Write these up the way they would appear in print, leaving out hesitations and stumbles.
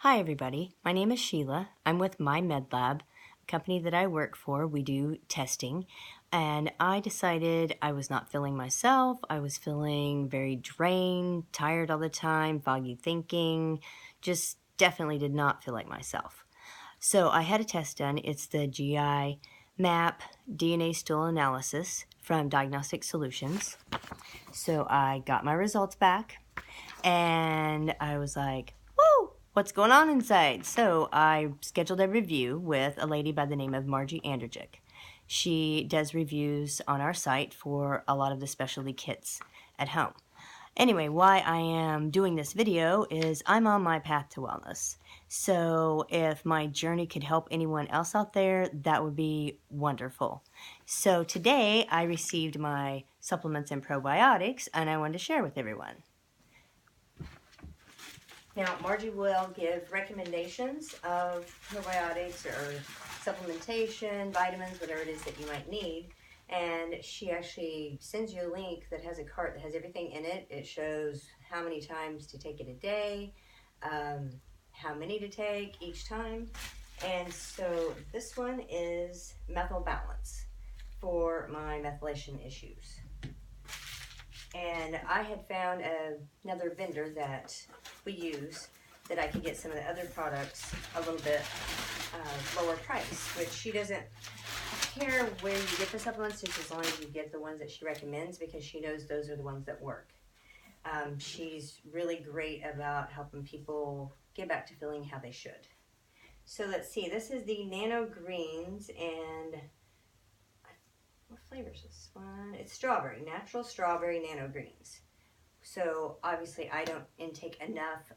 Hi everybody, my name is Sheila. I'm with MyMedLab, a company that I work for. We do testing, and I decided I was not feeling myself. I was feeling very drained, tired all the time, foggy thinking, just definitely did not feel like myself. So I had a test done. It's the GI-Map DNA stool analysis from Diagnostic Solutions. So I got my results back and I was like, whoa, what's going on inside? So I scheduled a review with a lady by the name of Margie Anderjic. She does reviews on our site for a lot of the specialty kits at home. Anyway, why I am doing this video is I'm on my path to wellness. So if my journey could help anyone else out there, that would be wonderful. So today I received my supplements and probiotics and I wanted to share with everyone. Now, Margie will give recommendations of probiotics or supplementation, vitamins, whatever it is that you might need. And she actually sends you a link that has a cart that has everything in it. It shows how many times to take it a day, how many to take each time. And so this one is methyl balance for my methylation issues. And I had found another vendor that we use that I could get some of the other products a little bit lower price, which she doesn't care where you get the supplements, just as long as you get the ones that she recommends, because she knows those are the ones that work. She's really great about helping people get back to feeling how they should. So let's see, this is the Nano Greens, and what flavor is this one? It's strawberry, natural strawberry Nano Greens. So obviously I don't intake enough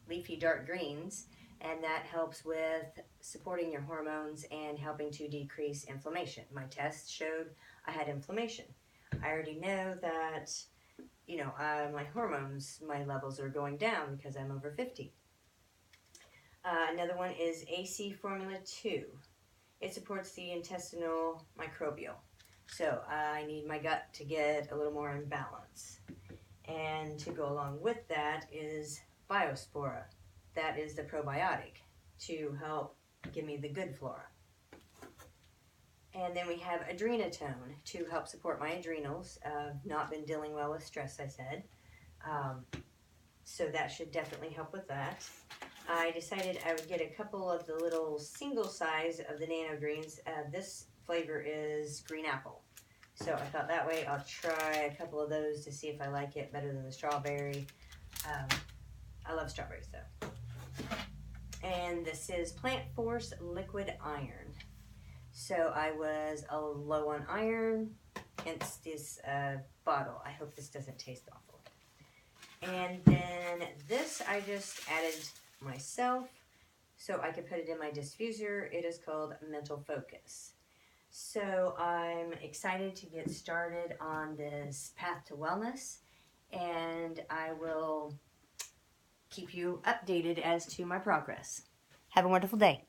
leafy dark greens, and that helps with supporting your hormones and helping to decrease inflammation. My test showed I had inflammation. I already know that, my hormones, my levels are going down because I'm over 50. Another one is AC Formula 2. It supports the intestinal microbial. So I need my gut to get a little more in balance. And to go along with that is Biospora. That is the probiotic to help give me the good flora. And then we have Adrenatone to help support my adrenals. Not been dealing well with stress, I said. So that should definitely help with that. I decided I would get a couple of the little single size of the Nano Greens. This flavor is green apple. So I thought that way I'll try a couple of those to see if I like it better than the strawberry. I love strawberries though. And this is Plant Force Liquid Iron. So I was low on iron, hence this bottle. I hope this doesn't taste awful. And then this I just added myself so I could put it in my diffuser. It is called Mental Focus. So I'm excited to get started on this path to wellness, and I will keep you updated as to my progress. Have a wonderful day.